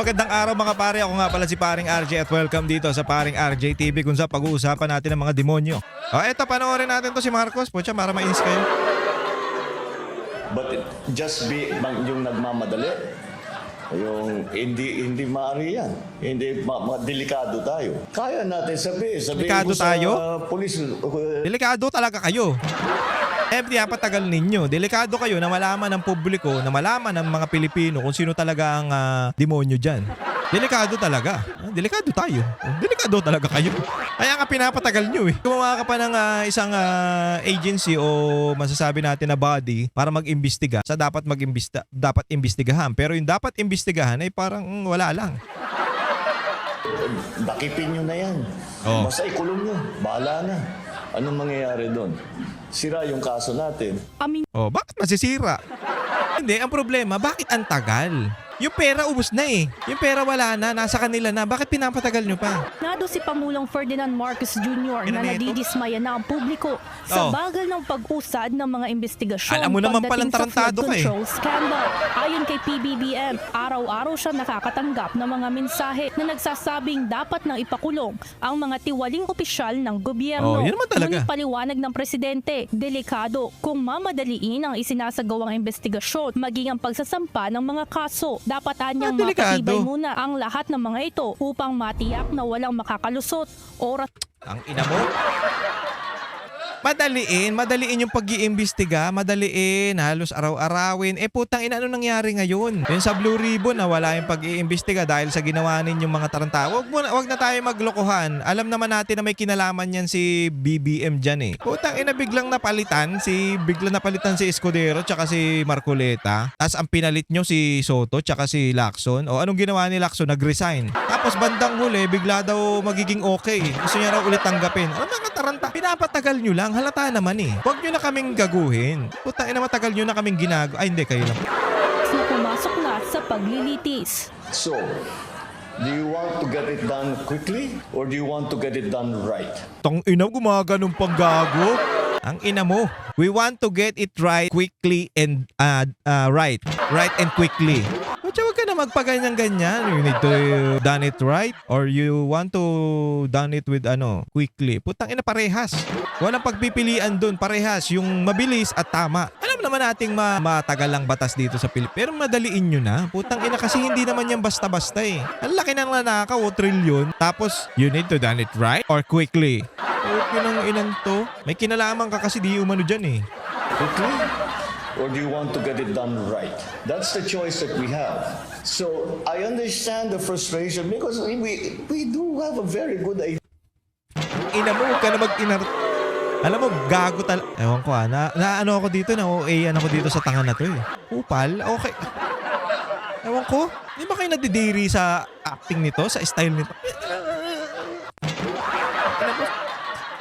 magandang araw mga pare. Ako nga pala si Paring RJ at welcome dito sa Paring RJ TV kung saan pag-uusapan natin ang mga demonyo. Eto, panoorin natin to si Marcos. Pucha, para mainis kayo. But just be yung nagmamadali, yung hindi maaari yan. Hindi delikado tayo. Kaya natin sabihin Delikado ko sa tayo? police. Delikado talaga kayo. Pinapatagal ninyo. Delikado kayo na malaman ng publiko, na malaman ng mga Pilipino kung sino talaga ang demonyo dyan. Delikado talaga. Delikado tayo. Delikado talaga kayo. Kaya nga pinapatagal nyo eh. Gumawa ka pa ng isang agency o masasabi natin na body para mag-imbestiga sa dapat imbestigahan. Pero yung dapat imbestigahan ay parang wala lang. Dakipin nyo na yan. Oh. Basta ikulong nyo. Bahala na. Anong mangyayari doon? Sira yung kaso natin. Bakit masisira? Hindi, ang problema, bakit ang tagal? Yung pera ubos na eh. Yung pera wala na, nasa kanila na. Bakit pinapatagal nyo pa? Nado si Pangulong Ferdinand Marcos Jr. na nadidismaya na ang publiko sa bagal ng pag-usad ng mga investigasyon. Alam mo naman palang pagdating sa tarantado flood ka eh. control scandal. Ayon kay PBBM, araw-araw siya nakakatanggap ng mga mensahe na nagsasabing dapat nang ipakulong ang mga tiwaling opisyal ng gobyerno. Yun naman talaga. Ngunit paliwanag ng presidente, delikado kung mamadaliin ang isinasagawang investigasyon maging ang pagsasampa ng mga kaso. Dapat anyang delikado. mapatibay muna ang lahat ng mga ito upang matiyak na walang makakalusot oras. Ang ina mo? Madaliin yung pag-iimbestiga, madaliin, halos araw-arawin. Putang ina, ano nangyari ngayon? Yung sa Blue Ribbon na wala yung pag-iimbestiga dahil sa ginawa ninyong mga taranta. Wag na tayo maglokohan. Alam naman natin na may kinalaman yan si BBM dyan eh. Putang ina, biglang napalitan si Escudero tsaka si Marcoleta. Tapos ang pinalit nyo si Soto tsaka si Lacson. Anong ginawa ni Lacson? Nag-resign. Tapos bandang huli, bigla daw magiging okay. Gusto niya raw ulit tanggapin. Ano mga taranta? Pinapatagal nyo lang. Halata naman eh. Huwag nyo na kaming gaguhin. Putang ina, matagal nyo na kaming Ay, hindi, kayo lang. Na pumasok na sa paglilitis. So, do you want to get it done quickly or do you want to get it done right? Tong ina, gumaganong panggago. Ang ina mo. We want to get it right quickly and right. Right and quickly. Huwag ka na magpaganyan-ganyan. You need to done it right or you want to done it with quickly. Putang ina, parehas. Walang pagpipilian dun. Parehas. Yung mabilis at tama. Alam naman nating matagal lang batas dito sa Pilipinas. Pero madaliin nyo na. Putang ina, kasi hindi naman yan basta-basta eh. Ang laki ng nanakaw, trilyon. Tapos, you need to done it right or quickly. Okay ng inan to. May kinalaman ka kasi di umano dyan eh. Quickly? Or do you want to get it done right? That's the choice that we have. So, I understand the frustration because we do have a very good idea. Ina mo, huwag ka na mag-inar... Alam mo, gago talaga. Ewan ko na ako dito, na-OA ako dito sa tanga na to eh. Upal? Okay. Ewan ko, di ba kayo nadidiri sa acting nito, sa style nito?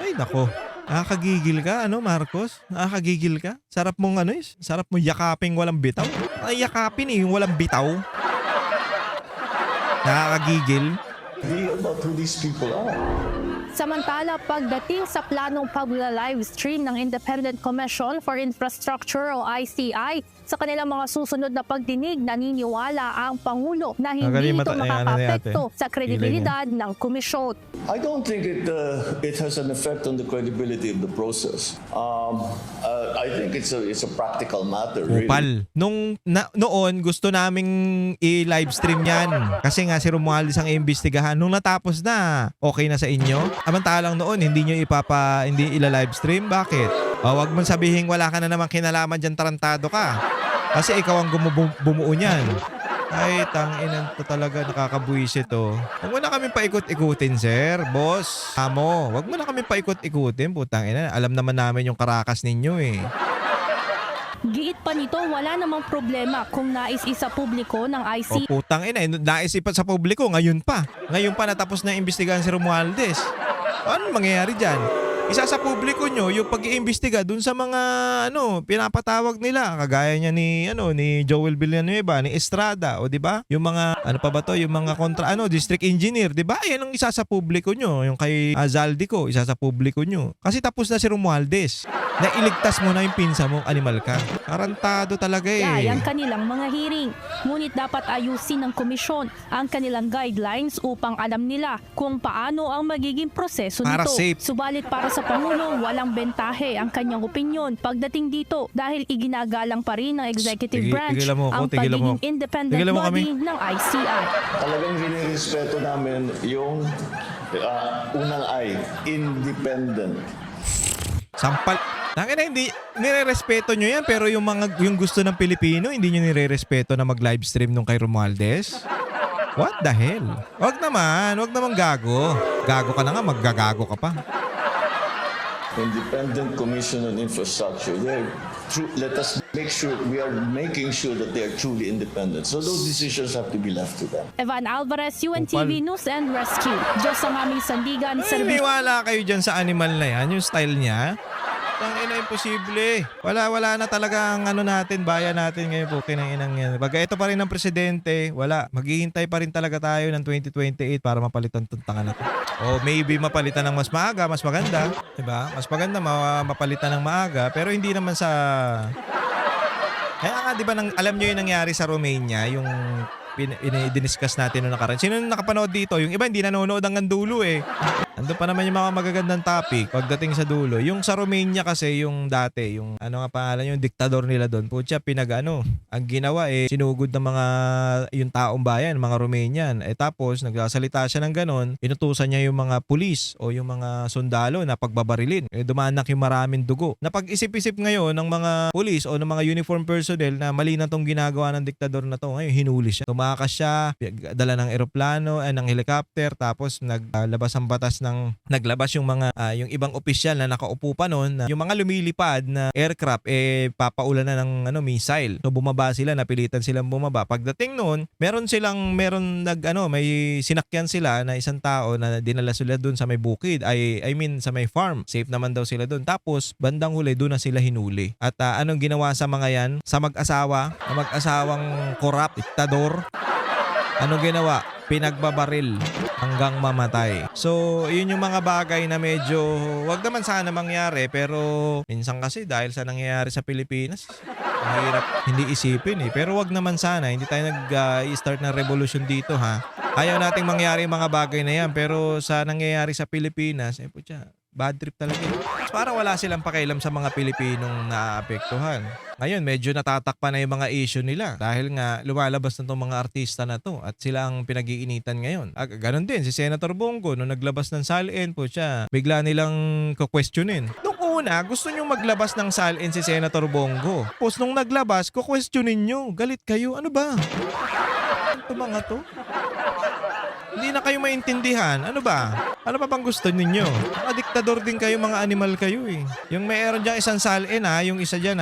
Ay, nako. Nakakagigil ka, Marcos? Nakakagigil ka? Sarap mong sarap mo yakaping walang bitaw. Ay, yakapin yung walang bitaw. Nakakagigil. About who these people are. Samantala, pagdating sa planong pagla-livestream ng Independent Commission for Infrastructure o ICI, sa kanilang mga susunod na pagdinig, naniniwala ang Pangulo na hindi ito makaka-apekto sa kredibilidad ng komisyon. I don't think it has an effect on the credibility of the process. I think it's a practical matter. Really. Upal. Noon, gusto naming i-livestream yan. Kasi nga si Romualdez ang iimbestigahan. Nung natapos na, okay na sa inyo. Samantalang noon, hindi nyo hindi ila-livestream. Bakit? Wag mong sabihin wala ka na namang kinalaman dyan, tarantado ka. Kasi ikaw ang bumuo niyan. Ay, tanginan to talaga, nakakabuisit to. Huwag mo na kami paikot-ikutin, sir. Boss, amo. Huwag mo na kami paikot-ikutin, putang ina. Alam naman namin yung karakas ninyo eh. Giit pa nito, wala namang problema kung nais isa publiko ng ICI. Putang ina, nais ipa sa publiko, ngayon pa. Ngayon pa natapos na imbestigahan si Romualdez. Ano mangyayari dyan? Isa sa publiko nyo, yung pag-iimbestiga dun sa mga pinapatawag nila. Kagaya niya ni Joel Villanueva, ni Estrada, o di ba? Yung mga, yung mga district engineer, di ba? Yan ang isa sa publiko nyo. Yung kay Zaldico, isa sa publiko nyo. Kasi tapos na si Romualdez. na iligtas mo na yung pinsa mong animal ka. Tarantado talaga eh. ang kanilang mga hearing. Ngunit dapat ayusin ng komisyon ang kanilang guidelines upang alam nila kung paano ang magiging proseso Para nito. safe. Subalit para sa Pangulo, walang bentahe ang kanyang opinyon pagdating dito dahil iginagalang pa rin ng executive branch tigilan mo ako, ang tigilan mo. pagiging independent Tigilan mo kami. body ng ICI. Talagang hinirespeto namin yung unang I, independent. Sampal. Tangina, hindi nire-respeto nyo yan, pero yung gusto ng Pilipino, hindi nyo nire-respeto na mag-livestream nung kay Romualdez? What the hell? Wag naman gago. Gago ka na nga, maggagago ka pa. Independent Commission on Infrastructure. Let us make sure we are making sure that they are truly independent. So those decisions have to be left to them. Evan Alvarez, UNTV News and Rescue. Diyos ang aming sandigan, Ay, niwala kayo dyan sa animal na yan, yung style niya. Tangina, imposible. Wala na talaga ang natin, bayan natin ngayon po, kinanginang yan. Pag ito pa rin ang presidente, wala. Maghihintay pa rin talaga tayo ng 2028 para mapalitan itong tanga na to. O maybe mapalitan ng mas maaga, mas maganda. Diba? Mas maganda mapalitan ng maaga, pero hindi naman sa... Kaya nga, di ba, alam nyo yung nangyari sa Romania, yung diniscuss natin noong nakaraan. Sino yung nakapanood dito? Yung iba hindi nanonood hanggang dulo eh. Andun pa naman yung mga magagandang topic pagdating sa dulo. Yung sa Romania kasi, yung dati, yung ano nga pangalan, yung diktador nila doon, putya, ang ginawa eh, sinugod ng mga, yung taong bayan, mga Romanian. Tapos, nagsasalita siya ng ganon, inutusan niya yung mga pulis o yung mga sundalo na pagbabarilin. Dumanak yung maraming dugo. Napag-isip-isip ngayon ng mga pulis o ng mga uniform personnel na mali na tong ginagawa ng diktador na to, ngayon hinuli siya. Tumakas siya, dala ng eroplano, ng helicopter, tapos naglabas ang batas naglabas yung mga yung ibang opisyal na nakaupo pa noon na yung mga lumilipad na aircraft papaulan na ng missile. So bumaba sila, napilitan silang bumaba. Pagdating noon, meron may sinakyan sila na isang tao na dinala sila doon sa may bukid. I mean sa may farm. Safe naman daw sila doon. Tapos bandang huli doon na sila hinuli. At anong ginawa sa mga yan? Sa mag-asawang korap, diktador. Anong ginawa? Pinagbabaril hanggang mamatay. So, yun yung mga bagay na medyo wag naman sana mangyari, pero minsan kasi dahil sa nangyayari sa Pilipinas, mahirap hindi isipin eh. Pero wag naman sana, hindi tayo nag-start ng revolution dito ha. Ayaw nating mangyari yung mga bagay na yan, pero sa nangyayari sa Pilipinas, putya, bad trip talaga. Parang wala silang pakialam sa mga Pilipinong naapektuhan. Ngayon, medyo natatakpan na yung mga issue nila dahil nga lumalabas na itong mga artista na to at sila ang pinag-iinitan ngayon. Ganon din, si Senator Bongo, nung naglabas ng salin po siya, bigla nilang kukwestiyonin. Nung una, gusto nyo maglabas ng salin si Senator Bongo. Tapos nung naglabas, kukwestiyonin nyo. Galit kayo. Ano ba? Ito mga to? Hindi na kayo maintindihan. Ano ba? Ano pa bang gusto ninyo? Mga diktador din kayo, mga animal kayo eh. Yung mayroon dyan isang salin yung isa dyan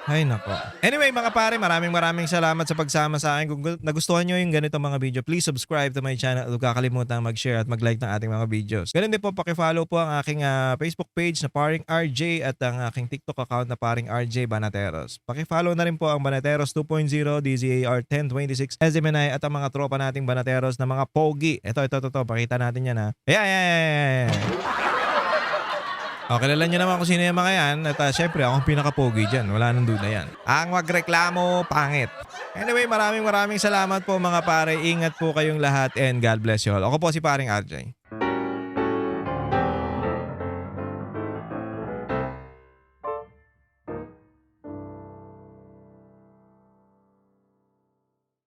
Ay nako. Anyway mga pare, maraming salamat sa pagsama sa akin. Kung nagustuhan nyo yung ganitong mga video, please subscribe to my channel. Huwag kakalimutan mag-share at mag-like ng ating mga videos. Ganun din po, pakifollow po ang aking Facebook page na Paring RJ at ang aking TikTok account na Paring RJ Banateros. Pakifollow na rin po ang Banateros 2.0, DZAR 1026, SMNI at ang mga tropa nating Banateros na mga pogi. Ito. Pakita natin yan Ayan. Kilala nyo naman kung sino yung mga yan. At syempre, ako ang pinaka-pogi dyan. Wala nang duda yan. Ang magreklamo, pangit. Anyway, maraming salamat po mga pare. Ingat po kayong lahat and God bless you all. Ako po si Paring RJ.